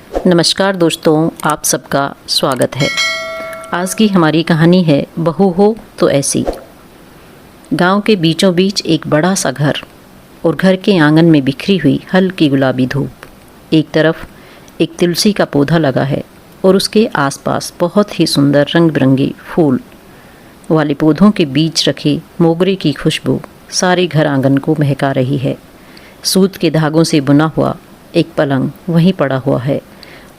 नमस्कार दोस्तों, आप सबका स्वागत है। आज की हमारी कहानी है बहू हो तो ऐसी। गांव के बीचों बीच एक बड़ा सा घर और घर के आंगन में बिखरी हुई हल्की गुलाबी धूप। एक तरफ एक तुलसी का पौधा लगा है और उसके आसपास बहुत ही सुंदर रंग बिरंगे फूल वाले पौधों के बीच रखे मोगरे की खुशबू सारे घर आंगन को महका रही है। सूत के धागों से बुना हुआ एक पलंग वहीं पड़ा हुआ है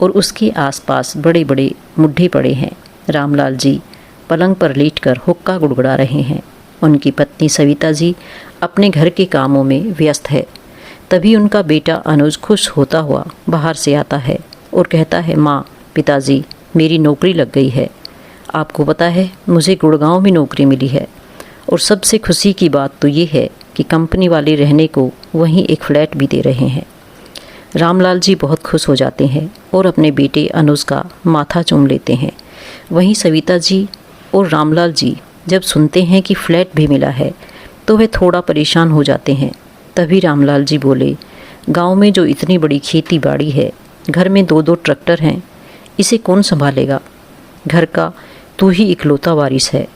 और उसके आसपास बड़े बड़े मुड्ढे पड़े हैं। रामलाल जी पलंग पर लेटकर हुक्का गुड़गुड़ा रहे हैं। उनकी पत्नी सविता जी अपने घर के कामों में व्यस्त है। तभी उनका बेटा अनुज खुश होता हुआ बाहर से आता है और कहता है, माँ, पिताजी, मेरी नौकरी लग गई है। आपको पता है, मुझे गुड़गांव में नौकरी मिली है और सबसे खुशी की बात तो ये है कि कंपनी वाले रहने को वहीं एक फ्लैट भी दे रहे हैं। रामलाल जी बहुत खुश हो जाते हैं और अपने बेटे अनुज का माथा चूम लेते हैं। वहीं सविता जी और रामलाल जी जब सुनते हैं कि फ्लैट भी मिला है तो वे थोड़ा परेशान हो जाते हैं। तभी रामलाल जी बोले, गांव में जो इतनी बड़ी खेती बाड़ी है, घर में 2-2 ट्रैक्टर हैं, इसे कौन संभालेगा? घर का तू ही इकलौता वारिस है।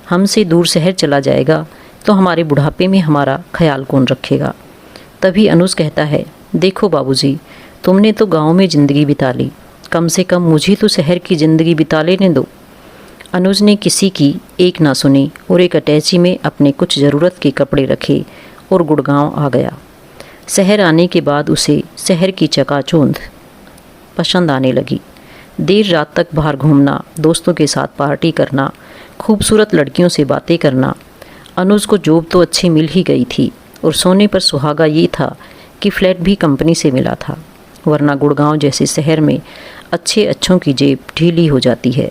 हमसे दूर शहर चला जाएगा तो हमारे बुढ़ापे में हमारा ख्याल कौन रखेगा? तभी अनुज कहता है, देखो बाबूजी, तुमने तो गांव में ज़िंदगी बिता ली, कम से कम मुझे तो शहर की ज़िंदगी बिता लेने दो। अनुज ने किसी की एक ना सुनी और एक अटैची में अपने कुछ ज़रूरत के कपड़े रखे और गुड़गांव आ गया। शहर आने के बाद उसे शहर की चकाचौंध पसंद आने लगी। देर रात तक बाहर घूमना, दोस्तों के साथ पार्टी करना, खूबसूरत लड़कियों से बातें करना। अनुज को जॉब तो अच्छी मिल ही गई थी और सोने पर सुहागा ये था कि फ्लैट भी कंपनी से मिला था, वरना गुड़गांव जैसे शहर में अच्छों की जेब ढीली हो जाती है।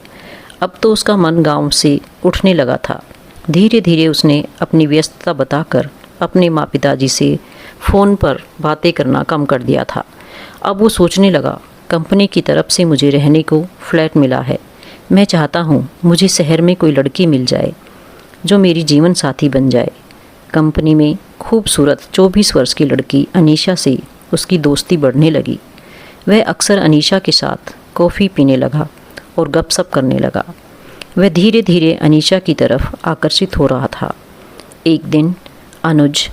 अब तो उसका मन गांव से उठने लगा था। धीरे धीरे उसने अपनी व्यस्तता बताकर अपने माँ पिताजी से फ़ोन पर बातें करना कम कर दिया था। अब वो सोचने लगा, कंपनी की तरफ से मुझे रहने को फ्लैट मिला है। मैं चाहता हूँ मुझे शहर में कोई लड़की मिल जाए जो मेरी जीवन साथी बन जाए। कंपनी में खूबसूरत 24 वर्ष की लड़की अनीशा से उसकी दोस्ती बढ़ने लगी। वह अक्सर अनीशा के साथ कॉफ़ी पीने लगा और गपशप करने लगा। वह धीरे धीरे अनीशा की तरफ आकर्षित हो रहा था। एक दिन अनुज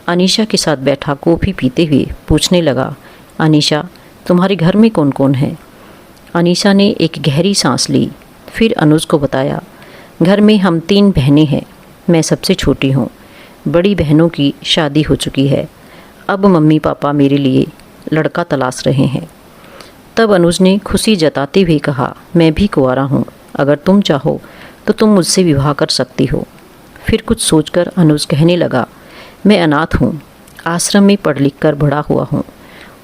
अनीशा के साथ बैठा कॉफ़ी पीते हुए पूछने लगा, अनीशा, तुम्हारे घर में कौन कौन है? अनीशा ने एक गहरी सांस ली, फिर अनुज को बताया, घर में हम 3 बहनें हैं, मैं सबसे छोटी हूँ। बड़ी बहनों की शादी हो चुकी है। अब मम्मी पापा मेरे लिए लड़का तलाश रहे हैं। तब अनुज ने खुशी जताते हुए कहा, मैं भी कुंवारा हूँ, अगर तुम चाहो तो तुम मुझसे विवाह कर सकती हो। फिर कुछ सोचकर अनुज कहने लगा, मैं अनाथ हूँ, आश्रम में पढ़ लिख कर बड़ा हुआ हूँ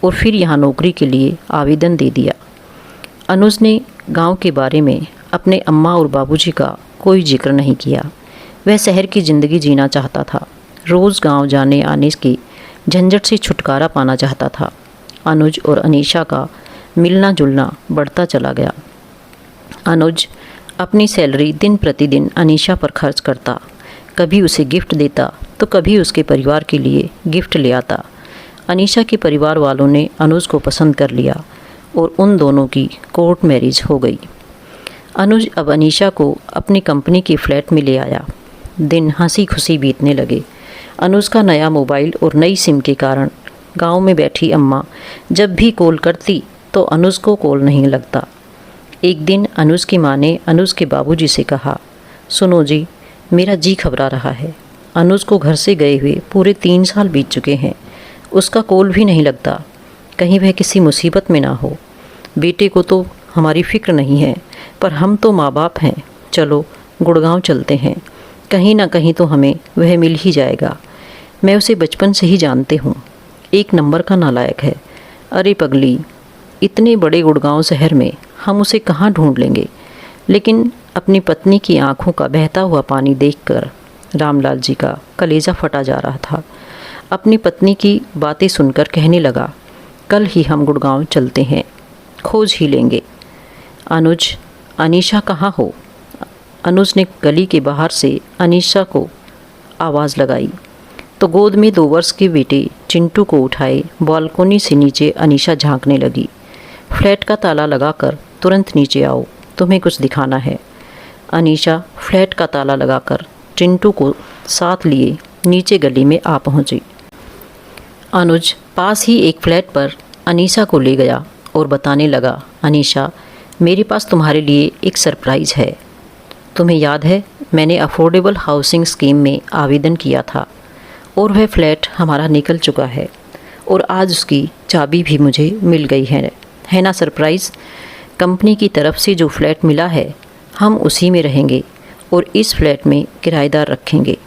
और फिर यहाँ नौकरी के लिए आवेदन दे दिया। अनुज ने गांव के बारे में अपने अम्मा और बाबूजी का कोई जिक्र नहीं किया। वह शहर की ज़िंदगी जीना चाहता था, रोज़ गांव जाने आने की झंझट से छुटकारा पाना चाहता था। अनुज और अनीशा का मिलना जुलना बढ़ता चला गया। अनुज अपनी सैलरी दिन प्रतिदिन अनीशा पर खर्च करता, कभी उसे गिफ्ट देता तो कभी उसके परिवार के लिए गिफ्ट ले आता। अनीशा के परिवार वालों ने अनुज को पसंद कर लिया और उन दोनों की कोर्ट मैरिज हो गई। अनुज अब अनीशा को अपनी कंपनी के फ्लैट में ले आया। दिन हंसी खुशी बीतने लगे। अनुज का नया मोबाइल और नई सिम के कारण गांव में बैठी अम्मा जब भी कॉल करती तो अनुज को कॉल नहीं लगता। एक दिन अनुज की माँ ने अनुज के बाबूजी से कहा, सुनो जी, मेरा जी घबरा रहा है। अनुज को घर से गए हुए पूरे 3 साल बीत चुके हैं, उसका कॉल भी नहीं लगता। कहीं वह किसी मुसीबत में ना हो। बेटे को तो हमारी फिक्र नहीं है, पर हम तो माँ बाप हैं। चलो गुड़गांव चलते हैं, कहीं ना कहीं तो हमें वह मिल ही जाएगा। मैं उसे बचपन से ही जानते हूँ, एक नंबर का नालायक है। अरे पगली, इतने बड़े गुड़गांव शहर में हम उसे कहाँ ढूंढ लेंगे? लेकिन अपनी पत्नी की आंखों का बहता हुआ पानी देखकर रामलाल जी का कलेजा फटा जा रहा था। अपनी पत्नी की बातें सुनकर कहने लगा, कल ही हम गुड़गांव चलते हैं, खोज ही लेंगे। अनुज, अनीशा कहाँ हो? अनुज ने गली के बाहर से अनीशा को आवाज़ लगाई तो गोद में 2 वर्ष के बेटे चिंटू को उठाए बालकोनी से नीचे अनीशा झांकने लगी। फ्लैट का ताला लगाकर तुरंत नीचे आओ, तुम्हें कुछ दिखाना है। अनीशा फ्लैट का ताला लगाकर चिंटू को साथ लिए नीचे गली में आ पहुंची। अनुज पास ही एक फ्लैट पर अनीशा को ले गया और बताने लगा, अनीशा, मेरे पास तुम्हारे लिए एक सरप्राइज़ है। तुम्हें याद है, मैंने अफोर्डेबल हाउसिंग स्कीम में आवेदन किया था और वह फ्लैट हमारा निकल चुका है और आज उसकी चाबी भी मुझे मिल गई है ना सरप्राइज़। कंपनी की तरफ से जो फ्लैट मिला है हम उसी में रहेंगे और इस फ्लैट में किराएदार रखेंगे।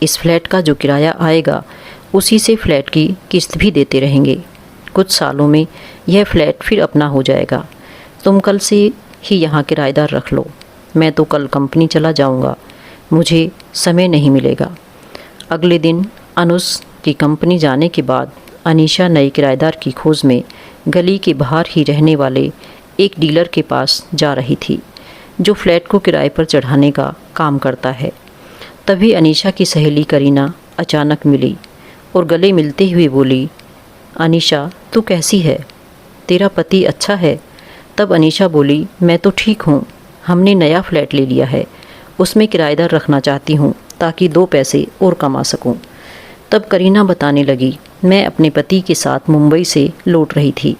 इस फ्लैट का जो किराया आएगा उसी से फ्लैट की किस्त भी देते रहेंगे। कुछ सालों में यह फ्लैट फिर अपना हो जाएगा। तुम कल से ही यहाँ किराएदार रख लो। मैं तो कल कंपनी चला जाऊँगा, मुझे समय नहीं मिलेगा। अगले दिन अनुज की कंपनी जाने के बाद अनीशा नए किराएदार की खोज में गली के बाहर ही रहने वाले एक डीलर के पास जा रही थी, जो फ्लैट को किराए पर चढ़ाने का काम करता है। तभी अनीशा की सहेली करीना अचानक मिली और गले मिलते हुए बोली, अनीशा, तू कैसी है? तेरा पति अच्छा है? तब अनीशा बोली, मैं तो ठीक हूँ। हमने नया फ्लैट ले लिया है, उसमें किराएदार रखना चाहती हूँ ताकि 2 पैसे और कमा सकूँ। तब करीना बताने लगी, मैं अपने पति के साथ मुंबई से लौट रही थी।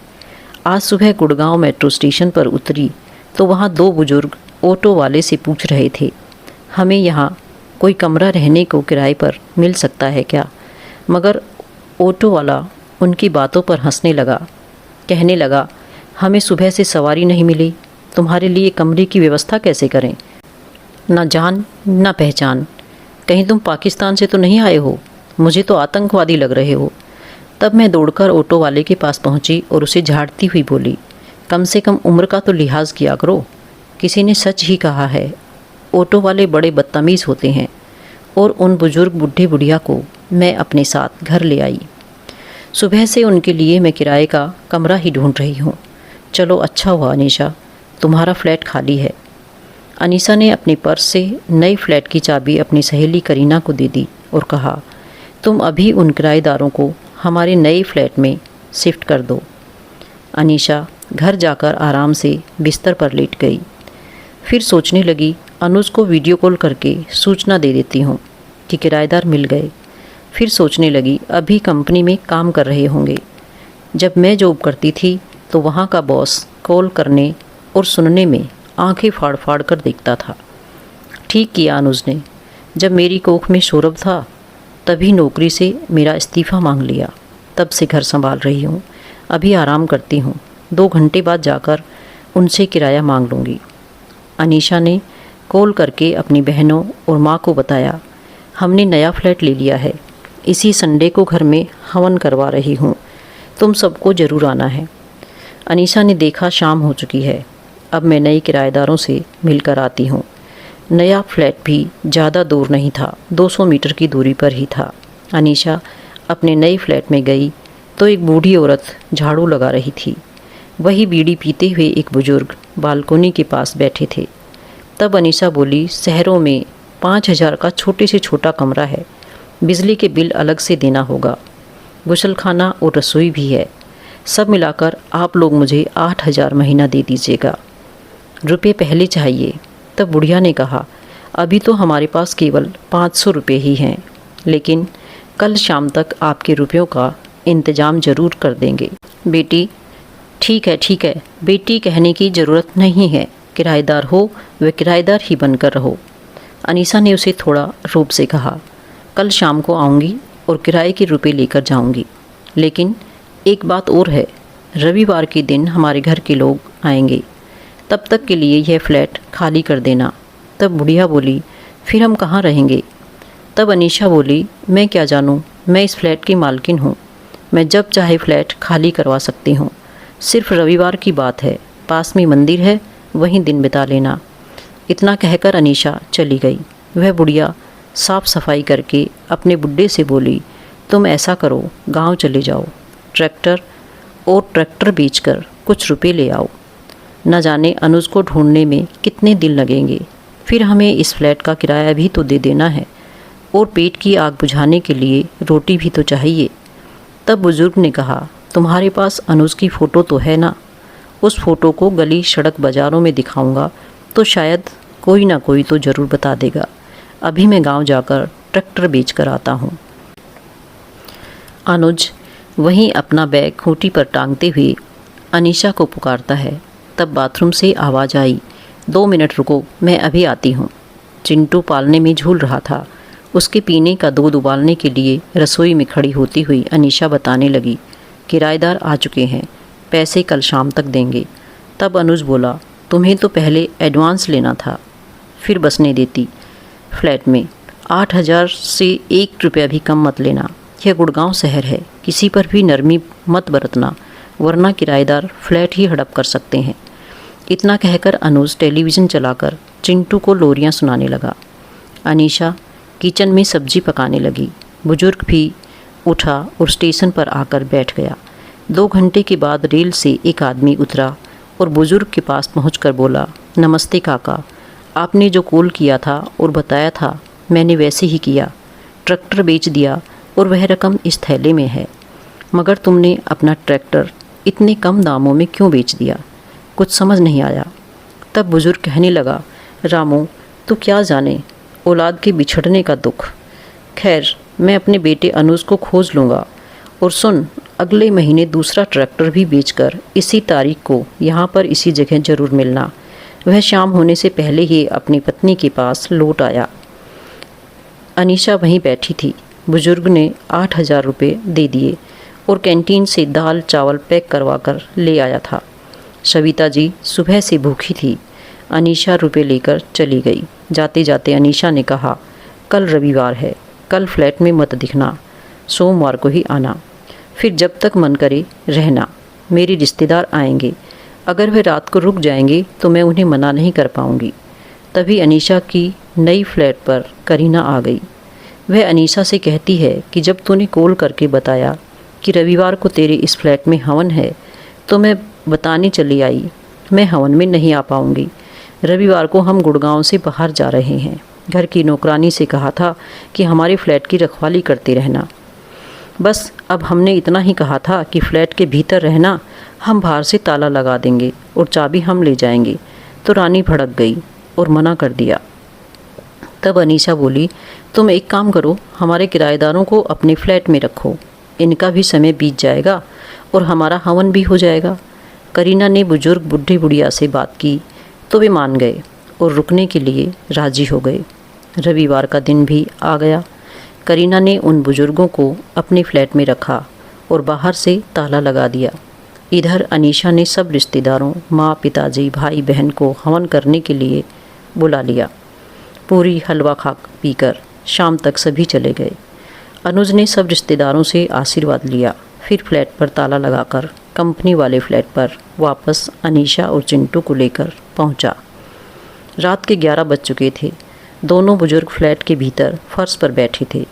आज सुबह गुड़गांव मेट्रो स्टेशन पर उतरी तो वहाँ 2 बुजुर्ग ऑटो वाले से पूछ रहे थे, हमें यहाँ कोई कमरा रहने को किराए पर मिल सकता है क्या? मगर ऑटो वाला उनकी बातों पर हंसने लगा, कहने लगा, हमें सुबह से सवारी नहीं मिली, तुम्हारे लिए कमरे की व्यवस्था कैसे करें? ना जान ना पहचान, कहीं तुम पाकिस्तान से तो नहीं आए हो? मुझे तो आतंकवादी लग रहे हो। तब मैं दौड़कर ऑटो वाले के पास पहुंची और उसे झाड़ती हुई बोली, कम से कम उम्र का तो लिहाज किया करो। किसी ने सच ही कहा है, ऑटो वाले बड़े बदतमीज़ होते हैं। और उन बुजुर्ग बूढ़े बुढ़िया को मैं अपने साथ घर ले आई। सुबह से उनके लिए मैं किराए का कमरा ही ढूंढ रही हूँ। चलो अच्छा हुआ अनीशा, तुम्हारा फ्लैट खाली है। अनीशा ने अपने पर्स से नए फ्लैट की चाबी अपनी सहेली करीना को दे दी और कहा, तुम अभी उन किराएदारों को हमारे नए फ्लैट में शिफ्ट कर दो। अनीशा घर जाकर आराम से बिस्तर पर लेट गई। फिर सोचने लगी, अनुज को वीडियो कॉल करके सूचना दे देती हूँ कि किराएदार मिल गए। फिर सोचने लगी, अभी कंपनी में काम कर रहे होंगे। जब मैं जॉब करती थी तो वहाँ का बॉस कॉल करने और सुनने में आंखें फाड़ फाड़ कर देखता था। ठीक किया अनुज ने, जब मेरी कोख में सौरभ था तभी नौकरी से मेरा इस्तीफ़ा मांग लिया। तब से घर संभाल रही हूँ, अभी आराम करती हूँ, 2 घंटे बाद जाकर उनसे किराया मांग लूँगी। अनीशा ने कॉल करके अपनी बहनों और माँ को बताया, हमने नया फ्लैट ले लिया है, इसी संडे को घर में हवन करवा रही हूँ, तुम सबको ज़रूर आना है। अनीशा ने देखा शाम हो चुकी है, अब मैं नए किराएदारों से मिलकर आती हूँ। नया फ्लैट भी ज़्यादा दूर नहीं था, 200 मीटर की दूरी पर ही था। अनीशा अपने नए फ्लैट में गई तो एक बूढ़ी औरत झाड़ू लगा रही थी। वही बीड़ी पीते हुए एक बुजुर्ग बालकोनी के पास बैठे थे। तब अनीशा बोली, शहरों में 5000 का छोटे से छोटा कमरा है, बिजली के बिल अलग से देना होगा, गुसलखाना और रसोई भी है, सब मिलाकर आप लोग मुझे 8000 महीना दे दीजिएगा। रुपये पहले चाहिए। तब बुढ़िया ने कहा, अभी तो हमारे पास केवल 500 रुपये ही हैं, लेकिन कल शाम तक आपके रुपयों का इंतज़ाम ज़रूर कर देंगे। बेटी, ठीक है, बेटी कहने की ज़रूरत नहीं है, किराएदार हो वे किराएदार ही बनकर रहो। अनीशा ने उसे थोड़ा रूप से कहा, कल शाम को आऊँगी और किराए के रुपये लेकर जाऊँगी, लेकिन एक बात और है, रविवार के दिन हमारे घर के लोग आएंगे, तब तक के लिए यह फ्लैट खाली कर देना। तब बुढ़िया बोली, फिर हम कहाँ रहेंगे? तब अनीशा बोली, मैं क्या जानूँ, मैं इस फ्लैट की मालकिन हूँ, मैं जब चाहे फ्लैट खाली करवा सकती हूँ, सिर्फ रविवार की बात है, पास में मंदिर है, वहीं दिन बिता लेना। इतना कहकर अनीशा चली गई। वह बुढ़िया साफ सफाई करके अपने बुड्ढे से बोली, तुम ऐसा करो, गांव चले जाओ, ट्रैक्टर बेचकर कुछ रुपए ले आओ। न जाने अनुज को ढूंढने में कितने दिन लगेंगे, फिर हमें इस फ्लैट का किराया भी तो दे देना है और पेट की आग बुझाने के लिए रोटी भी तो चाहिए। तब बुजुर्ग ने कहा, तुम्हारे पास अनुज की फ़ोटो तो है ना, उस फ़ोटो को गली सड़क बाज़ारों में दिखाऊंगा तो शायद कोई ना कोई तो ज़रूर बता देगा। अभी मैं गांव जाकर ट्रैक्टर बेच कर आता हूँ। अनुज वहीं अपना बैग खूंटी पर टांगते हुए अनीशा को पुकारता है। तब बाथरूम से आवाज़ आई, 2 मिनट रुको, मैं अभी आती हूँ। चिंटू पालने में झूल रहा था। उसके पीने का दूध उबालने के लिए रसोई में खड़ी होती हुई अनीशा बताने लगी, किराएदार आ चुके हैं, पैसे कल शाम तक देंगे। तब अनुज बोला, तुम्हें तो पहले एडवांस लेना था, फिर बसने देती। फ्लैट में 8,000 से 1 रुपया भी कम मत लेना। यह गुड़गांव शहर है, किसी पर भी नरमी मत बरतना, वरना किराएदार फ्लैट ही हड़प कर सकते हैं। इतना कहकर अनुज टेलीविज़न चलाकर चिंटू को लोरियां सुनाने लगा। अनीशा किचन में सब्जी पकाने लगी। बुजुर्ग भी उठा और स्टेशन पर आकर बैठ गया। 2 घंटे के बाद रेल से एक आदमी उतरा और बुजुर्ग के पास पहुंचकर बोला, नमस्ते काका, आपने जो कॉल किया था और बताया था मैंने वैसे ही किया। ट्रैक्टर बेच दिया और वह रकम इस थैले में है। मगर तुमने अपना ट्रैक्टर इतने कम दामों में क्यों बेच दिया? कुछ समझ नहीं आया। तब बुजुर्ग कहने लगा, रामू तू क्या जाने औलाद के बिछड़ने का दुख। खैर मैं अपने बेटे अनुज को खोज लूँगा। और सुन, अगले महीने दूसरा ट्रैक्टर भी बेचकर इसी तारीख को यहाँ पर इसी जगह ज़रूर मिलना। वह शाम होने से पहले ही अपनी पत्नी के पास लौट आया। अनीशा वहीं बैठी थी। बुजुर्ग ने 8,000 रुपये दे दिए और कैंटीन से दाल चावल पैक करवा कर ले आया था। सविता जी सुबह से भूखी थी। अनीशा रुपये लेकर चली गई। जाते जाते अनीशा ने कहा, कल रविवार है, कल फ्लैट में मत दिखना, सोमवार को ही आना, फिर जब तक मन करे रहना। मेरे रिश्तेदार आएंगे, अगर वे रात को रुक जाएंगे तो मैं उन्हें मना नहीं कर पाऊंगी। तभी अनीशा की नई फ्लैट पर करीना आ गई। वह अनीशा से कहती है कि जब तूने कॉल करके बताया कि रविवार को तेरे इस फ्लैट में हवन है तो मैं बताने चली आई, मैं हवन में नहीं आ पाऊंगी। रविवार को हम गुड़गांव से बाहर जा रहे हैं। घर की नौकरानी से कहा था कि हमारे फ्लैट की रखवाली करते रहना। बस अब हमने इतना ही कहा था कि फ्लैट के भीतर रहना, हम बाहर से ताला लगा देंगे और चाबी हम ले जाएंगे। तो रानी भड़क गई और मना कर दिया। तब अनीशा बोली, तुम एक काम करो, हमारे किराएदारों को अपने फ्लैट में रखो, इनका भी समय बीत जाएगा और हमारा हवन भी हो जाएगा। करीना ने बुजुर्ग बुढ़ी बुढ़िया से बात की तो वे मान गए और रुकने के लिए राजी हो गए। रविवार का दिन भी आ गया। करीना ने उन बुजुर्गों को अपने फ्लैट में रखा और बाहर से ताला लगा दिया। इधर अनीशा ने सब रिश्तेदारों, माँ, पिताजी, भाई बहन को हवन करने के लिए बुला लिया। पूरी हलवा खा पीकर शाम तक सभी चले गए। अनुज ने सब रिश्तेदारों से आशीर्वाद लिया, फिर फ्लैट पर ताला लगाकर कंपनी वाले फ्लैट पर वापस अनीशा और चिंटू को लेकर पहुंचा। रात के 11 बज चुके थे। दोनों बुजुर्ग फ्लैट के भीतर फर्श पर बैठे थे।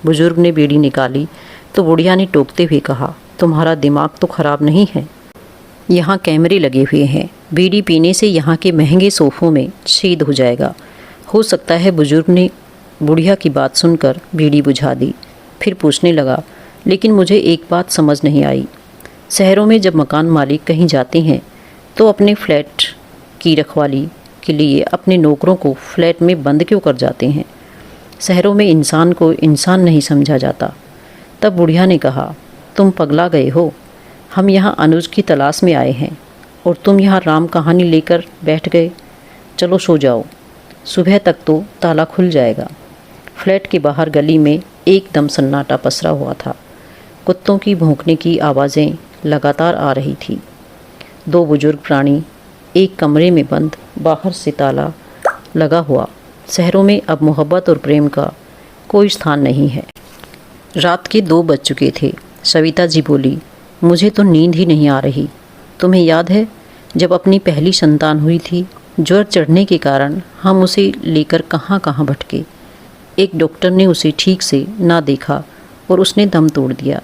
बुजुर्ग ने बीड़ी निकाली तो बुढ़िया ने टोकते हुए कहा, तुम्हारा दिमाग तो खराब नहीं है? यहाँ कैमरे लगे हुए हैं, बीड़ी पीने से यहाँ के महंगे सोफ़ों में छेद हो जाएगा। हो सकता है। बुजुर्ग ने बुढ़िया की बात सुनकर बीड़ी बुझा दी। फिर पूछने लगा, लेकिन मुझे एक बात समझ नहीं आई। शहरों में जब मकान मालिक कहीं जाते हैं तो अपने फ्लैट की रखवाली के लिए अपने नौकरों को फ्लैट में बंद क्यों कर जाते हैं? शहरों में इंसान को इंसान नहीं समझा जाता। तब बुढ़िया ने कहा, तुम पगला गए हो, हम यहाँ अनुज की तलाश में आए हैं और तुम यहाँ राम कहानी लेकर बैठ गए। चलो सो जाओ, सुबह तक तो ताला खुल जाएगा। फ्लैट के बाहर गली में एकदम सन्नाटा पसरा हुआ था। कुत्तों की भौंकने की आवाज़ें लगातार आ रही थी। 2 बुजुर्ग प्राणी एक कमरे में बंद, बाहर से ताला लगा हुआ। शहरों में अब मोहब्बत और प्रेम का कोई स्थान नहीं है। रात के 2 बज चुके थे। सविता जी बोली, मुझे तो नींद ही नहीं आ रही। तुम्हें याद है जब अपनी पहली संतान हुई थी, ज्वर चढ़ने के कारण हम उसे लेकर कहाँ कहाँ भटके। एक डॉक्टर ने उसे ठीक से ना देखा और उसने दम तोड़ दिया।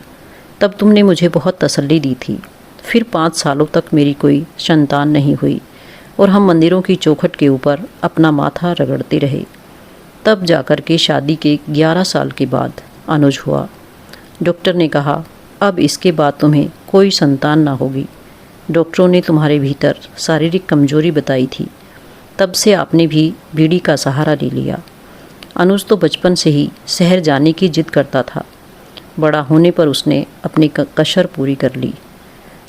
तब तुमने मुझे बहुत तसल्ली दी थी। फिर 5 सालों तक मेरी कोई संतान नहीं हुई और हम मंदिरों की चौखट के ऊपर अपना माथा रगड़ते रहे। तब जाकर के शादी के 11 साल के बाद अनुज हुआ। डॉक्टर ने कहा, अब इसके बाद तुम्हें कोई संतान ना होगी। डॉक्टरों ने तुम्हारे भीतर शारीरिक कमजोरी बताई थी, तब से आपने भी बीड़ी का सहारा ले लिया। अनुज तो बचपन से ही शहर जाने की जिद करता था। बड़ा होने पर उसने अपनी कसर पूरी कर ली।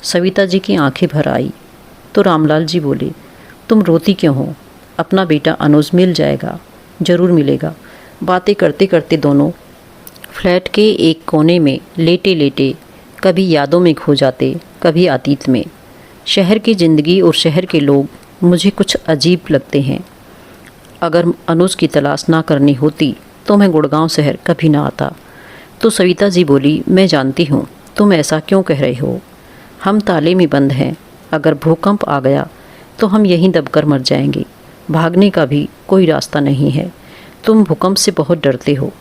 सविता जी की आंखें भर आई तो रामलाल जी बोले, तुम रोती क्यों हो? अपना बेटा अनुज मिल जाएगा, ज़रूर मिलेगा। बातें करते करते दोनों फ्लैट के एक कोने में लेटे लेटे कभी यादों में खो जाते, कभी अतीत में। शहर की ज़िंदगी और शहर के लोग मुझे कुछ अजीब लगते हैं। अगर अनुज की तलाश ना करनी होती तो मैं गुड़गांव शहर कभी ना आता। तो सविता जी बोली, मैं जानती हूँ तुम ऐसा क्यों कह रहे हो। हम ताले में बंद हैं। अगर भूकंप आ गया तो हम यहीं दबकर मर जाएंगे। भागने का भी कोई रास्ता नहीं है। तुम भूकंप से बहुत डरते हो।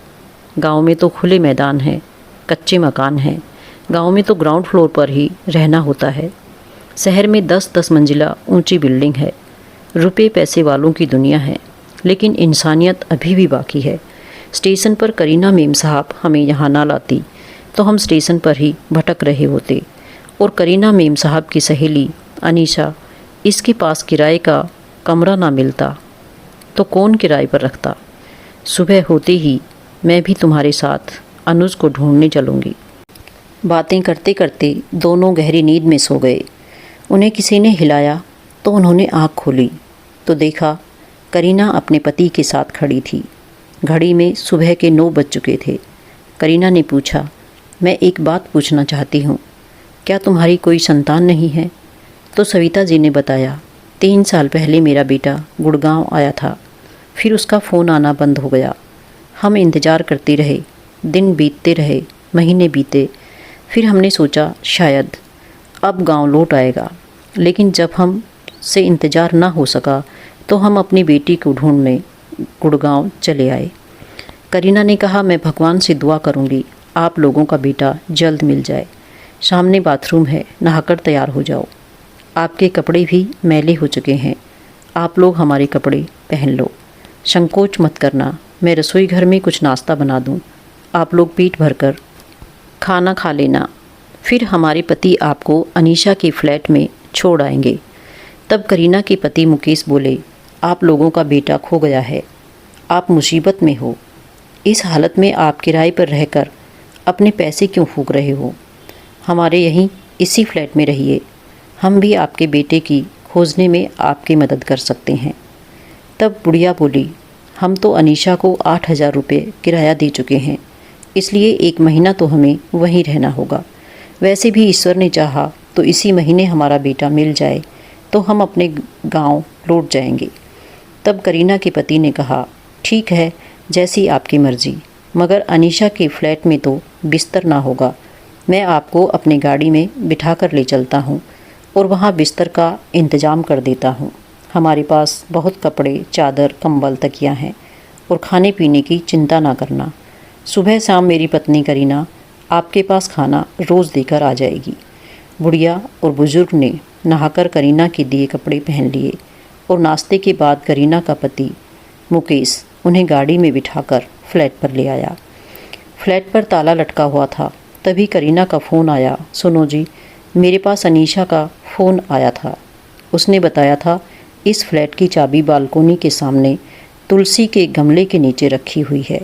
गांव में तो खुले मैदान हैं, कच्चे मकान हैं। गांव में तो ग्राउंड फ्लोर पर ही रहना होता है। शहर में 10-10 मंजिला ऊंची बिल्डिंग है। रुपए पैसे वालों की दुनिया है, लेकिन इंसानियत अभी भी बाकी है। स्टेशन पर करीना मेम साहब हमें यहाँ ना लाती तो हम स्टेशन पर ही भटक रहे होते। और करीना मेम साहब की सहेली अनीशा, इसके पास किराए का कमरा ना मिलता तो कौन किराए पर रखता। सुबह होते ही मैं भी तुम्हारे साथ अनुज को ढूंढने चलूँगी। बातें करते करते दोनों गहरी नींद में सो गए। उन्हें किसी ने हिलाया तो उन्होंने आँख खोली तो देखा करीना अपने पति के साथ खड़ी थी। घड़ी में सुबह के 9 बज चुके थे। करीना ने पूछा, मैं एक बात पूछना चाहती हूँ, क्या तुम्हारी कोई संतान नहीं है? तो सविता जी ने बताया, 3 साल पहले मेरा बेटा गुड़गांव आया था, फिर उसका फ़ोन आना बंद हो गया। हम इंतज़ार करते रहे, दिन बीतते रहे, महीने बीते। फिर हमने सोचा शायद अब गांव लौट आएगा, लेकिन जब हम से इंतज़ार ना हो सका तो हम अपनी बेटी को ढूंढने गुड़गांव चले आए। करीना ने कहा, मैं भगवान से दुआ करूंगी आप लोगों का बेटा जल्द मिल जाए। सामने बाथरूम है, नहाकर तैयार हो जाओ। आपके कपड़े भी मैले हो चुके हैं, आप लोग हमारे कपड़े पहन लो। संकोच मत करना, मैं रसोई घर में कुछ नाश्ता बना दूं, आप लोग पेट भरकर खाना खा लेना। फिर हमारे पति आपको अनीशा के फ्लैट में छोड़ आएंगे। तब करीना के पति मुकेश बोले, आप लोगों का बेटा खो गया है, आप मुसीबत में हो। इस हालत में आप किराए पर रहकर अपने पैसे क्यों फूंक रहे हो? हमारे यहीं इसी फ्लैट में रहिए, हम भी आपके बेटे की खोजने में आपकी मदद कर सकते हैं। तब बुढ़िया बोली, हम तो अनीशा को 8,000 रुपये किराया दे चुके हैं, इसलिए 1 महीना तो हमें वहीं रहना होगा। वैसे भी ईश्वर ने चाहा तो इसी महीने हमारा बेटा मिल जाए तो हम अपने गांव लौट जाएंगे। तब करीना के पति ने कहा, ठीक है, जैसी आपकी मर्जी, मगर अनीशा के फ्लैट में तो बिस्तर ना होगा। मैं आपको अपनी गाड़ी में बिठा कर ले चलता हूँ और वहाँ बिस्तर का इंतज़ाम कर देता हूँ। हमारे पास बहुत कपड़े, चादर, कंबल, तकिया हैं और खाने पीने की चिंता ना करना। सुबह शाम मेरी पत्नी करीना आपके पास खाना रोज़ देकर आ जाएगी। बुढ़िया और बुजुर्ग ने नहाकर करीना के दिए कपड़े पहन लिए और नाश्ते के बाद करीना का पति मुकेश उन्हें गाड़ी में बिठाकर फ्लैट पर ले आया। फ्लैट पर ताला लटका हुआ था। तभी करीना का फ़ोन आया, सुनो जी, मेरे पास अनीशा का फ़ोन आया था। उसने बताया था इस फ्लैट की चाबी बालकोनी के सामने तुलसी के गमले के नीचे रखी हुई है।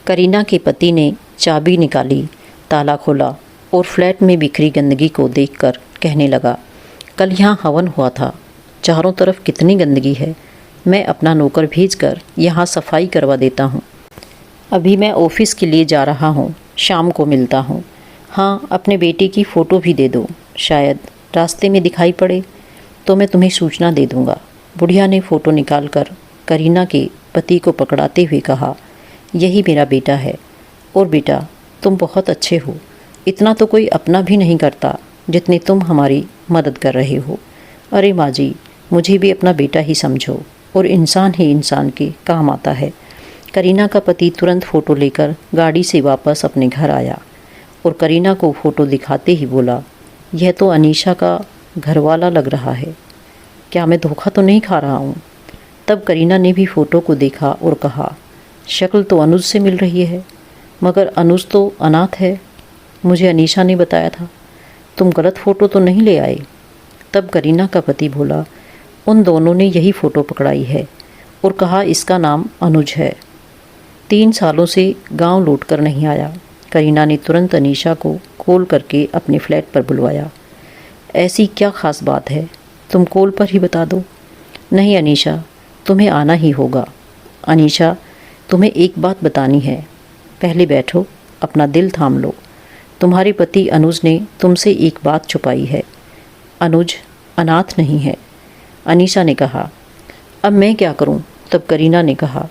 करीना के पति ने चाबी निकाली, ताला खोला और फ्लैट में बिखरी गंदगी को देखकर कहने लगा, कल यहाँ हवन हुआ था, चारों तरफ कितनी गंदगी है। मैं अपना नौकर भेजकर यहाँ सफाई करवा देता हूँ। अभी मैं ऑफिस के लिए जा रहा हूँ, शाम को मिलता हूँ। हाँ, अपने बेटे की फ़ोटो भी दे दो, शायद रास्ते में दिखाई पड़े तो मैं तुम्हें सूचना दे दूँगा। बुढ़िया ने फ़ोटो निकालकर करीना के पति को पकड़ाते हुए कहा, यही मेरा बेटा है। और बेटा, तुम बहुत अच्छे हो, इतना तो कोई अपना भी नहीं करता जितनी तुम हमारी मदद कर रहे हो। अरे माँ जी, मुझे भी अपना बेटा ही समझो और इंसान ही इंसान के काम आता है। करीना का पति तुरंत फ़ोटो लेकर गाड़ी से वापस अपने घर आया और करीना को फ़ोटो दिखाते ही बोला, यह तो अनीशा का घरवाला लग रहा है, क्या मैं धोखा तो नहीं खा रहा हूँ? तब करीना ने भी फ़ोटो को देखा और कहा, शक्ल तो अनुज से मिल रही है, मगर अनुज तो अनाथ है, मुझे अनीशा ने बताया था। तुम गलत फ़ोटो तो नहीं ले आए? तब करीना का पति बोला, उन दोनों ने यही फ़ोटो पकड़ाई है और कहा इसका नाम अनुज है। 3 सालों से गांव लौट कर नहीं आया। करीना ने तुरंत अनीशा को कॉल करके अपने फ्लैट पर बुलवाया। ऐसी क्या ख़ास बात है, तुम कॉल पर ही बता दो। नहीं अनीशा, तुम्हें आना ही होगा। अनीशा, तुम्हें एक बात बतानी है। पहले बैठो, अपना दिल थाम लो। तुम्हारे पति अनुज ने तुमसे एक बात छुपाई है। अनुज अनाथ नहीं है, अनीशा ने कहा। अब मैं क्या करूं? तब करीना ने कहा,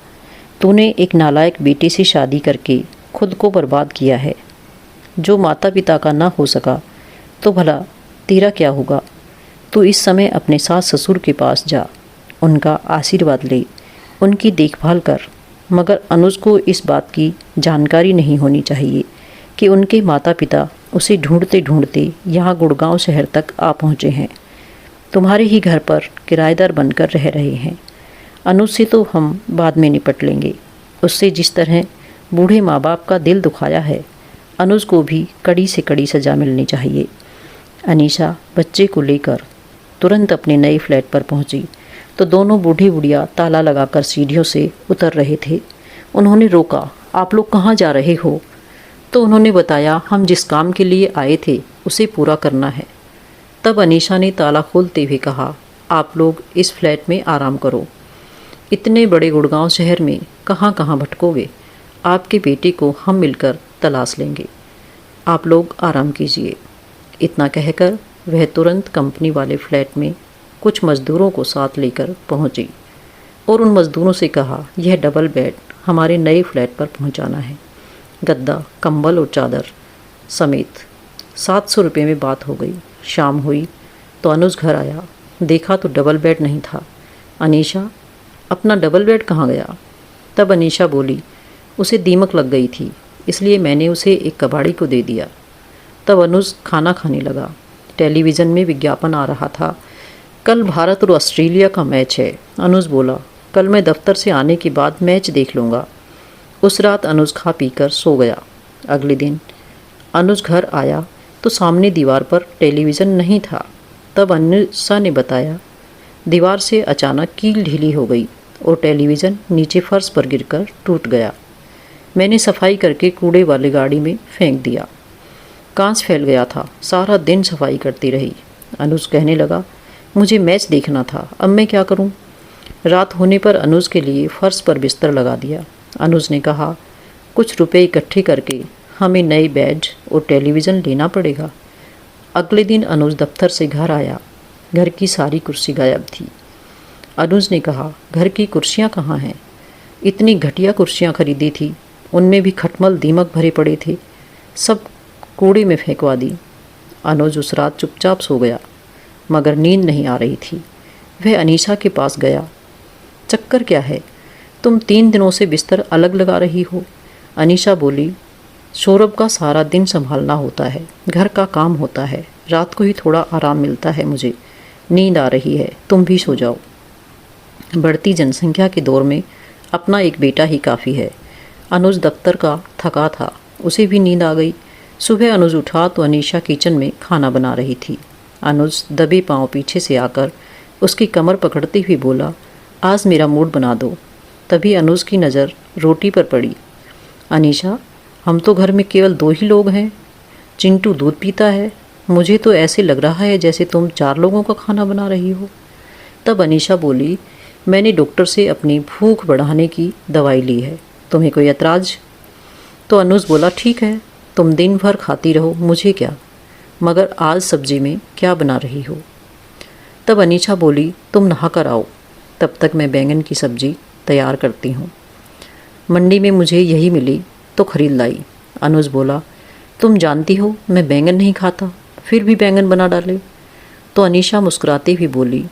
तूने एक नालायक बेटे से शादी करके खुद को बर्बाद किया है। जो माता पिता का ना हो सका तो भला तेरा क्या होगा? तू इस समय अपने सास ससुर के पास जा, उनका आशीर्वाद ले, उनकी देखभाल कर। मगर अनुज को इस बात की जानकारी नहीं होनी चाहिए कि उनके माता पिता उसे ढूंढते ढूंढते यहाँ गुड़गांव शहर तक आ पहुँचे हैं। तुम्हारे ही घर पर किराएदार बनकर रह रहे हैं। अनुज से तो हम बाद में निपट लेंगे। उससे जिस तरह बूढ़े माँ बाप का दिल दुखाया है, अनुज को भी कड़ी से कड़ी सज़ा मिलनी चाहिए। अनीशा बच्चे को लेकर तुरंत अपने नए फ्लैट पर पहुंची तो दोनों बूढ़ी बुढ़िया ताला लगाकर सीढ़ियों से उतर रहे थे। उन्होंने रोका, आप लोग कहाँ जा रहे हो? तो उन्होंने बताया, हम जिस काम के लिए आए थे उसे पूरा करना है। तब अनीशा ने ताला खोलते हुए कहा, आप लोग इस फ्लैट में आराम करो। इतने बड़े गुड़गांव शहर में कहाँ कहाँ भटकोगे? आपके बेटे को हम मिलकर तलाश लेंगे। आप लोग आराम कीजिए। इतना कहकर वह तुरंत कंपनी वाले फ्लैट में कुछ मज़दूरों को साथ लेकर पहुंची और उन मज़दूरों से कहा, यह डबल बेड हमारे नए फ्लैट पर पहुंचाना है। गद्दा, कंबल और चादर समेत 700 रुपये में बात हो गई। शाम हुई तो अनुज घर आया। देखा तो डबल बेड नहीं था। अनीशा, अपना डबल बेड कहाँ गया? तब अनीशा बोली, उसे दीमक लग गई थी, इसलिए मैंने उसे एक कबाड़ी को दे दिया। तब अनुज खाना खाने लगा। टेलीविज़न में विज्ञापन आ रहा था, कल भारत और ऑस्ट्रेलिया का मैच है। अनुज बोला, कल मैं दफ्तर से आने के बाद मैच देख लूँगा। उस रात अनुज खा पीकर सो गया। अगले दिन अनुज घर आया तो सामने दीवार पर टेलीविज़न नहीं था। तब अनीशा ने बताया, दीवार से अचानक कील ढीली हो गई और टेलीविज़न नीचे फर्श पर गिरकर टूट गया। मैंने सफाई करके कूड़े वाली गाड़ी में फेंक दिया। कांच फैल गया था। सारा दिन सफाई करती रही। अनुज कहने लगा, मुझे मैच देखना था, अब मैं क्या करूं? रात होने पर अनुज के लिए फर्श पर बिस्तर लगा दिया। अनुज ने कहा, कुछ रुपए इकट्ठे करके हमें नए बेड और टेलीविज़न लेना पड़ेगा। अगले दिन अनुज दफ्तर से घर आया। घर की सारी कुर्सी गायब थी। अनुज ने कहा, घर की कुर्सियाँ कहाँ हैं? इतनी घटिया कुर्सियाँ खरीदी थी, उनमें भी खटमल दीमक भरे पड़े थे, सब कूड़े में फेंकवा दी। अनुज उस रात चुपचाप सो गया, मगर नींद नहीं आ रही थी। वह अनीशा के पास गया। चक्कर क्या है, तुम 3 दिनों से बिस्तर अलग लगा रही हो? अनीशा बोली, सौरभ का सारा दिन संभालना होता है, घर का काम होता है, रात को ही थोड़ा आराम मिलता है मुझे। नींद आ रही है, तुम भी सो जाओ। बढ़ती जनसंख्या के दौर में अपना एक बेटा ही काफ़ी है। अनुज दफ्तर का थका था, उसे भी नींद आ गई। सुबह अनुज उठा तो अनीशा किचन में खाना बना रही थी। अनुज दबे पांव पीछे से आकर उसकी कमर पकड़ते हुए बोला, आज मेरा मूड बना दो। तभी अनुज की नज़र रोटी पर पड़ी। अनीशा, हम तो घर में केवल 2 ही लोग हैं। चिंटू दूध पीता है, मुझे तो ऐसे लग रहा है जैसे तुम 4 लोगों का खाना बना रही हो। तब अनीशा बोली, मैंने डॉक्टर से अपनी भूख बढ़ाने की दवाई ली है, तुम्हें कोई एतराज़? तो अनुज बोला, ठीक है, तुम दिन भर खाती रहो, मुझे क्या, मगर आज सब्जी में क्या बना रही हो? तब अनीशा बोली, तुम नहा कर आओ, तब तक मैं बैंगन की सब्जी तैयार करती हूँ। मंडी में मुझे यही मिली तो खरीद लाई। अनुज बोला, तुम जानती हो मैं बैंगन नहीं खाता, फिर भी बैंगन बना डाले। तो अनीशा मुस्कुराती हुई बोली,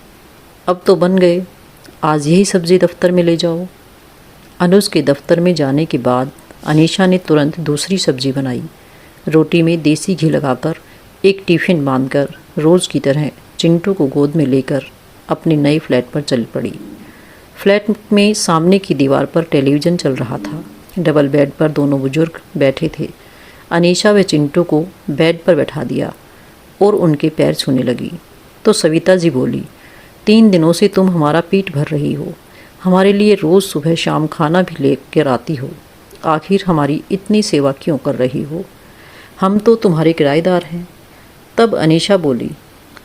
अब तो बन गए, आज यही सब्जी दफ्तर में ले जाओ। अनुज के दफ्तर में जाने के बाद अनीशा ने तुरंत दूसरी सब्जी बनाई। रोटी में देसी घी लगाकर एक टिफ़िन बांधकर रोज़ की तरह चिंटू को गोद में लेकर अपने नए फ्लैट पर चल पड़ी। फ्लैट में सामने की दीवार पर टेलीविज़न चल रहा था। डबल बेड पर दोनों बुजुर्ग बैठे थे। अनीशा व चिंटू को बेड पर बैठा दिया और उनके पैर छूने लगी तो सविता जी बोली, 3 दिनों से तुम हमारा पेट भर रही हो, हमारे लिए रोज़ सुबह शाम खाना भी लेकर आती हो, आखिर हमारी इतनी सेवा क्यों कर रही हो? हम तो तुम्हारे किराएदार हैं। तब अनीशा बोली,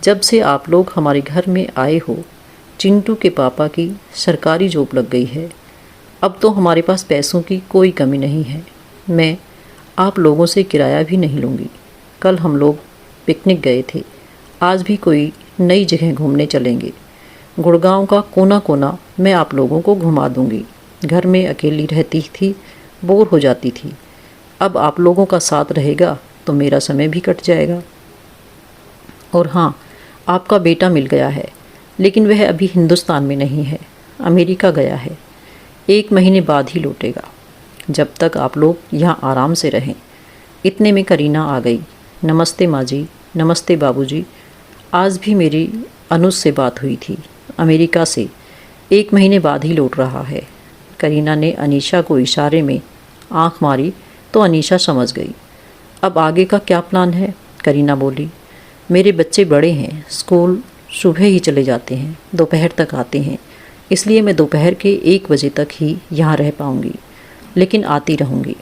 जब से आप लोग हमारे घर में आए हो, चिंटू के पापा की सरकारी जॉब लग गई है। अब तो हमारे पास पैसों की कोई कमी नहीं है। मैं आप लोगों से किराया भी नहीं लूँगी। कल हम लोग पिकनिक गए थे, आज भी कोई नई जगह घूमने चलेंगे। गुड़गांव का कोना कोना मैं आप लोगों को घुमा दूँगी। घर में अकेली रहती थी, बोर हो जाती थी। अब आप लोगों का साथ रहेगा तो मेरा समय भी कट जाएगा। और हाँ, आपका बेटा मिल गया है, लेकिन वह अभी हिंदुस्तान में नहीं है, अमेरिका गया है। 1 महीने बाद ही लौटेगा। जब तक आप लोग यहाँ आराम से रहें। इतने में करीना आ गई। नमस्ते माँ जी, नमस्ते बाबूजी। आज भी मेरी अनुज से बात हुई थी, अमेरिका से 1 महीने बाद ही लौट रहा है। करीना ने अनीशा को इशारे में आंख मारी तो अनीशा समझ गई। अब आगे का क्या प्लान है? करीना बोली, मेरे बच्चे बड़े हैं, स्कूल सुबह ही चले जाते हैं, दोपहर तक आते हैं, इसलिए मैं दोपहर के 1 बजे तक ही यहाँ रह पाऊँगी, लेकिन आती रहूँगी।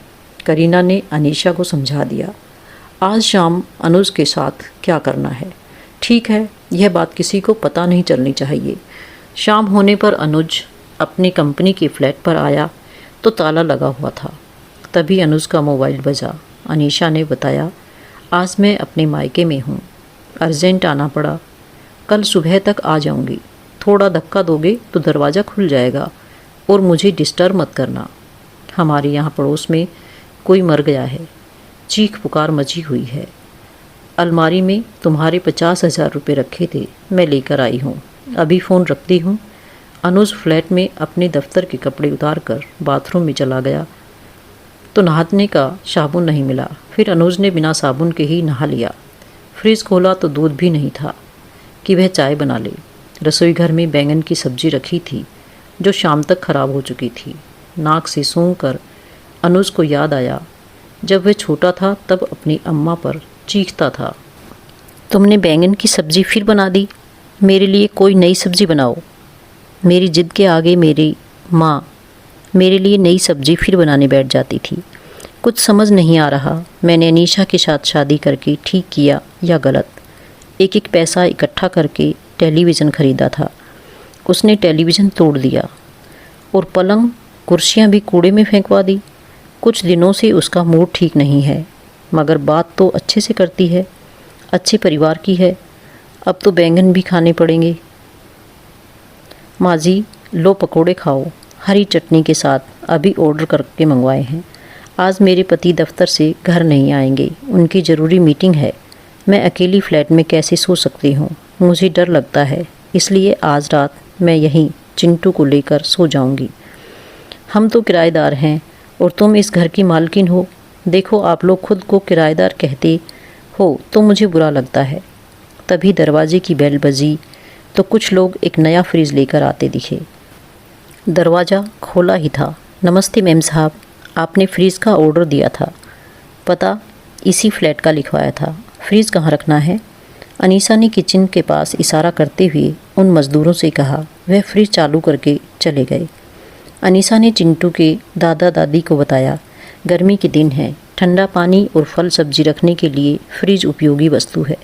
करीना ने अनीशा को समझा दिया। आज शाम अनुज के साथ क्या करना है? ठीक है, यह बात किसी को पता नहीं चलनी चाहिए। शाम होने पर अनुज अपनी कंपनी के फ्लैट पर आया तो ताला लगा हुआ था। तभी अनुज का मोबाइल बजा। अनीशा ने बताया, आज मैं अपने मायके में हूँ, अर्जेंट आना पड़ा, कल सुबह तक आ जाऊँगी। थोड़ा धक्का दोगे तो दरवाज़ा खुल जाएगा और मुझे डिस्टर्ब मत करना। हमारे यहाँ पड़ोस में कोई मर गया है, चीख पुकार मची हुई है। अलमारी में तुम्हारे 50,000 रुपये रखे थे, मैं लेकर आई हूँ, अभी फ़ोन रखती हूँ। अनुज फ्लैट में अपने दफ्तर के कपड़े उतार कर बाथरूम में चला गया तो नहाने का साबुन नहीं मिला। फिर अनुज ने बिना साबुन के ही नहा लिया। फ्रिज खोला तो दूध भी नहीं था कि वह चाय बना ले। रसोई घर में बैंगन की सब्जी रखी थी जो शाम तक खराब हो चुकी थी। नाक से सूंघ कर अनुज को याद आया, जब वह छोटा था तब अपनी अम्मा पर चीखता था, तुमने बैंगन की सब्जी फिर बना दी, मेरे लिए कोई नई सब्जी बनाओ। मेरी जिद के आगे मेरी माँ मेरे लिए नई सब्जी फिर बनाने बैठ जाती थी। कुछ समझ नहीं आ रहा, मैंने अनीशा के साथ शादी करके ठीक किया या गलत। एक एक पैसा इकट्ठा करके टेलीविज़न ख़रीदा था, उसने टेलीविज़न तोड़ दिया और पलंग कुर्सियाँ भी कूड़े में फेंकवा दी। कुछ दिनों से उसका मूड ठीक नहीं है, मगर बात तो अच्छे से करती है, अच्छे परिवार की है। अब तो बैंगन भी खाने पड़ेंगे। माँ जी, लो पकोड़े खाओ, हरी चटनी के साथ, अभी ऑर्डर करके मंगवाए हैं। आज मेरे पति दफ्तर से घर नहीं आएंगे, उनकी ज़रूरी मीटिंग है। मैं अकेली फ़्लैट में कैसे सो सकती हूँ, मुझे डर लगता है, इसलिए आज रात मैं यहीं चिंटू को लेकर सो जाऊँगी। हम तो किराएदार हैं और तुम इस घर की मालकिन हो। देखो, आप लोग खुद को किराएदार कहते हो तो मुझे बुरा लगता है। तभी दरवाजे की बेल बजी तो कुछ लोग एक नया फ्रिज लेकर आते दिखे। दरवाज़ा खोला ही था। नमस्ते मैम साहब, आपने फ्रिज का ऑर्डर दिया था, पता इसी फ्लैट का लिखवाया था, फ्रिज कहाँ रखना है? अनीशा ने किचन के पास इशारा करते हुए उन मज़दूरों से कहा। वह फ्रिज चालू करके चले गए। अनीशा ने चिंटू के दादा दादी को बताया, गर्मी के दिन है, ठंडा पानी और फल सब्जी रखने के लिए फ्रिज उपयोगी वस्तु है।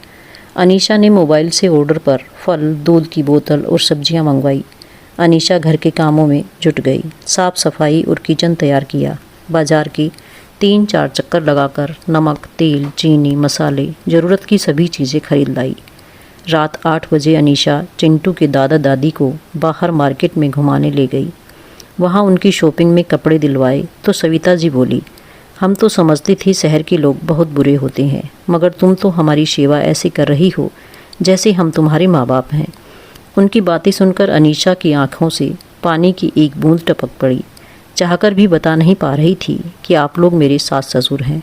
अनीशा ने मोबाइल से ऑर्डर पर फल, दूध की बोतल और सब्जियां मंगवाई। अनीशा घर के कामों में जुट गई, साफ़ सफाई और किचन तैयार किया। बाज़ार के 3-4 चक्कर लगाकर नमक, तेल, चीनी, मसाले, ज़रूरत की सभी चीज़ें खरीद लाई। रात 8 बजे अनीशा चिंटू के दादा दादी को बाहर मार्केट में घुमाने ले गई। वहाँ उनकी शॉपिंग में कपड़े दिलवाए तो सविता जी बोली, हम तो समझती थी शहर के लोग बहुत बुरे होते हैं, मगर तुम तो हमारी सेवा ऐसे कर रही हो जैसे हम तुम्हारे माँ बाप हैं। उनकी बातें सुनकर अनीशा की आंखों से पानी की एक बूंद टपक पड़ी। चाहकर भी बता नहीं पा रही थी कि आप लोग मेरे सास ससुर हैं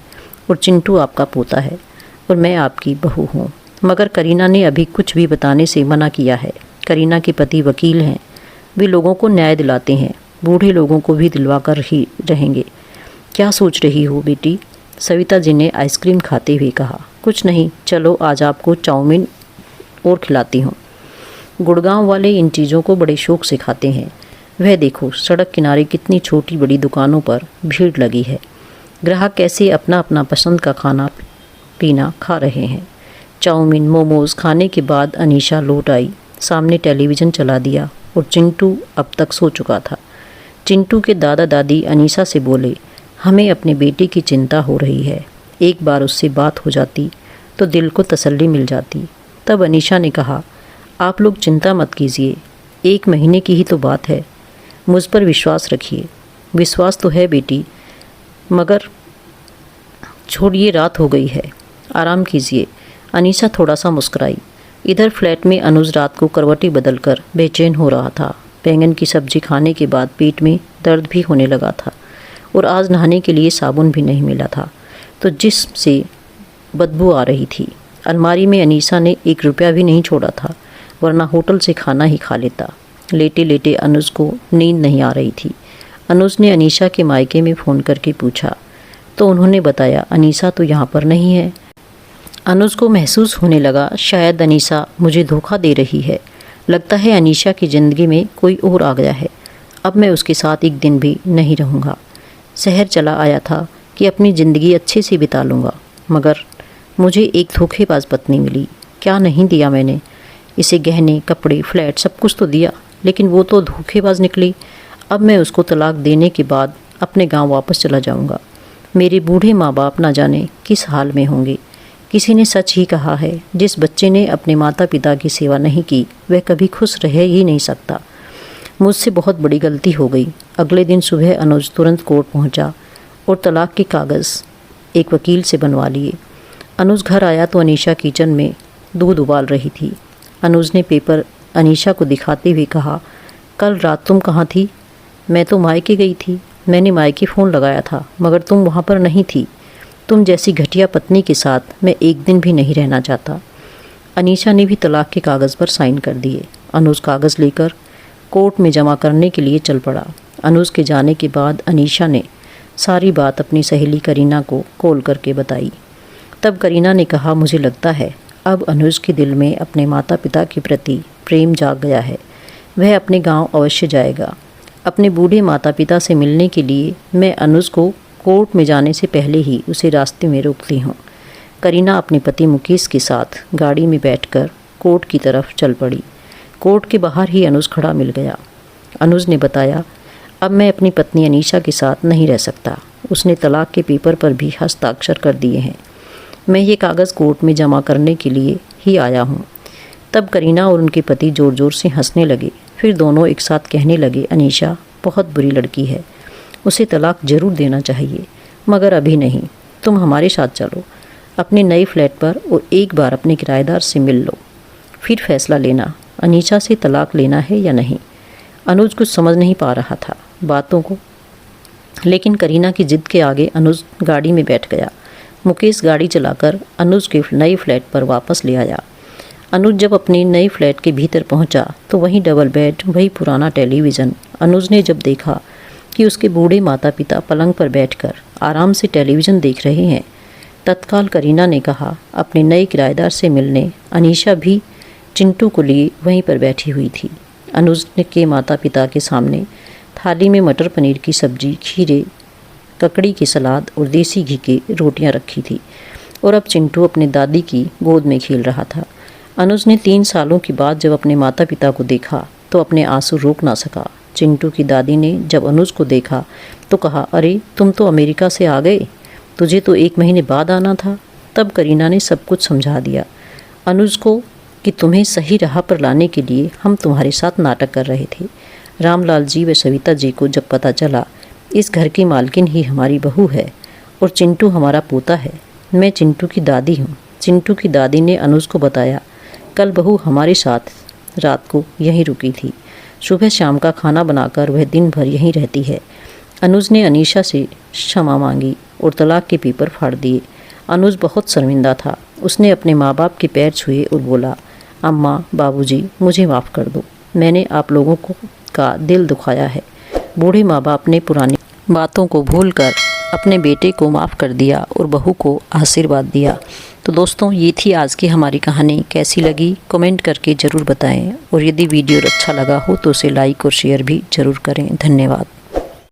और चिंटू आपका पोता है और मैं आपकी बहू हूँ। मगर करीना ने अभी कुछ भी बताने से मना किया है। करीना के पति वकील हैं, वे लोगों को न्याय दिलाते हैं, बूढ़े लोगों को भी दिलवा कर ही रहेंगे। क्या सोच रही हो बेटी? सविता जी ने आइसक्रीम खाते हुए कहा। कुछ नहीं, चलो आज आपको चाउमीन और खिलाती हूँ। गुड़गांव वाले इन चीज़ों को बड़े शौक से खाते हैं। वह देखो सड़क किनारे कितनी छोटी बड़ी दुकानों पर भीड़ लगी है। ग्राहक कैसे अपना अपना पसंद का खाना पीना खा रहे हैं। चाउमीन मोमोज़ खाने के बाद अनीशा लौट आई। सामने टेलीविज़न चला दिया और चिंटू अब तक सो चुका था। चिंटू के दादा दादी अनीशा से बोले, हमें अपने बेटे की चिंता हो रही है, एक बार उससे बात हो जाती तो दिल को तसल्ली मिल जाती। तब अनीशा ने कहा, आप लोग चिंता मत कीजिए, 1 महीने की ही तो बात है, मुझ पर विश्वास रखिए। विश्वास तो है बेटी, मगर छोड़िए रात हो गई है, आराम कीजिए। अनीशा थोड़ा सा मुस्कुराई। इधर फ्लैट में अनुज रात को करवटी बदलकर बेचैन हो रहा था। बैंगन की सब्जी खाने के बाद पेट में दर्द भी होने लगा था और आज नहाने के लिए साबुन भी नहीं मिला था तो जिस्म से बदबू आ रही थी। अलमारी में अनीशा ने 1 रुपया भी नहीं छोड़ा था, वरना होटल से खाना ही खा लेता। लेटे लेटे अनुज को नींद नहीं आ रही थी। अनुज ने अनीशा के मायके में फ़ोन करके पूछा तो उन्होंने बताया अनीशा तो यहाँ पर नहीं है। अनुज को महसूस होने लगा शायद अनीशा मुझे धोखा दे रही है। लगता है अनीशा की ज़िंदगी में कोई और आ गया है। अब मैं उसके साथ एक दिन भी नहीं रहूँगा। शहर चला आया था कि अपनी ज़िंदगी अच्छे से बिता लूँगा, मगर मुझे एक धोखेबाज पत्नी मिली। क्या नहीं दिया मैंने इसे, गहने कपड़े फ्लैट सब कुछ तो दिया, लेकिन वो तो धोखेबाज निकली। अब मैं उसको तलाक देने के बाद अपने गांव वापस चला जाऊंगा। मेरे बूढ़े माँ बाप ना जाने किस हाल में होंगे। किसी ने सच ही कहा है, जिस बच्चे ने अपने माता पिता की सेवा नहीं की वह कभी खुश रह ही नहीं सकता। मुझसे बहुत बड़ी गलती हो गई। अगले दिन सुबह अनुज तुरंत कोर्ट पहुंचा और तलाक के कागज़ एक वकील से बनवा लिए। अनुज घर आया तो अनीशा किचन में दूध उबाल रही थी। अनुज ने पेपर अनीशा को दिखाते हुए कहा, कल रात तुम कहाँ थी? मैं तो मायके गई थी। मैंने मायके फ़ोन लगाया था, मगर तुम वहाँ पर नहीं थी। तुम जैसी घटिया पत्नी के साथ मैं एक दिन भी नहीं रहना चाहता। अनीशा ने भी तलाक के कागज़ पर साइन कर दिए। अनुज कागज़ लेकर कोर्ट में जमा करने के लिए चल पड़ा। अनुज के जाने के बाद अनीशा ने सारी बात अपनी सहेली करीना को कॉल करके बताई। तब करीना ने कहा, मुझे लगता है अब अनुज के दिल में अपने माता पिता के प्रति प्रेम जाग गया है। वह अपने गांव अवश्य जाएगा। अपने बूढ़े माता पिता से मिलने के लिए मैं अनुज को कोर्ट में जाने से पहले ही उसे रास्ते में रोकती हूँ। करीना अपने पति मुकेश के साथ गाड़ी में बैठकर कोर्ट की तरफ चल पड़ी। कोर्ट के बाहर ही अनुज खड़ा मिल गया। अनुज ने बताया, अब मैं अपनी पत्नी अनीशा के साथ नहीं रह सकता। उसने तलाक के पेपर पर भी हस्ताक्षर कर दिए हैं। मैं ये कागज़ कोर्ट में जमा करने के लिए ही आया हूँ। तब करीना और उनके पति ज़ोर ज़ोर से हंसने लगे। फिर दोनों एक साथ कहने लगे, अनीशा बहुत बुरी लड़की है, उसे तलाक ज़रूर देना चाहिए, मगर अभी नहीं। तुम हमारे साथ चलो अपने नए फ्लैट पर और एक बार अपने किराएदार से मिल लो, फिर फैसला लेना अनीशा से तलाक लेना है या नहीं। अनुज कुछ समझ नहीं पा रहा था बातों को, लेकिन करीना की जिद के आगे अनुज गाड़ी में बैठ गया। मुकेश गाड़ी चलाकर अनुज के नए फ्लैट पर वापस ले आया। अनुज जब अपने नए फ्लैट के भीतर पहुंचा तो वही डबल बेड, वही पुराना टेलीविज़न। अनुज ने जब देखा कि उसके बूढ़े माता पिता पलंग पर बैठकर आराम से टेलीविज़न देख रहे हैं, तत्काल करीना ने कहा, अपने नए किराएदार से मिलने। अनीशा भी चिंटू को लिए वहीं पर बैठी हुई थी। अनुज के माता पिता के सामने थाली में मटर पनीर की सब्जी, खीरे, ककड़ी की सलाद और देसी घी की रोटियां रखी थी और अब चिंटू अपने दादी की गोद में खेल रहा था। अनुज ने 3 सालों के बाद जब अपने माता पिता को देखा तो अपने आंसू रोक ना सका। चिंटू की दादी ने जब अनुज को देखा तो कहा, अरे तुम तो अमेरिका से आ गए, तुझे तो 1 महीने बाद आना था। तब करीना ने सब कुछ समझा दिया अनुज को कि तुम्हें सही राह पर लाने के लिए हम तुम्हारे साथ नाटक कर रहे थे। रामलाल जी व सविता जी को जब पता चला इस घर की मालकिन ही हमारी बहू है और चिंटू हमारा पोता है, मैं चिंटू की दादी हूँ। चिंटू की दादी ने अनुज को बताया, कल बहू हमारे साथ रात को यहीं रुकी थी। सुबह शाम का खाना बनाकर वह दिन भर यहीं रहती है। अनुज ने अनीशा से क्षमा मांगी और तलाक के पेपर फाड़ दिए। अनुज बहुत शर्मिंदा था। उसने अपने माँ बाप के पैर छुए और बोला, अम्मा बाबूजी मुझे माफ़ कर दो, मैंने आप लोगों का दिल दुखाया है। बूढ़े माँ बाप ने पुरानी बातों को भूलकर अपने बेटे को माफ़ कर दिया और बहू को आशीर्वाद दिया। तो दोस्तों, ये थी आज की हमारी कहानी। कैसी लगी कमेंट करके ज़रूर बताएं, और यदि वीडियो अच्छा लगा हो तो उसे लाइक और शेयर भी ज़रूर करें। धन्यवाद।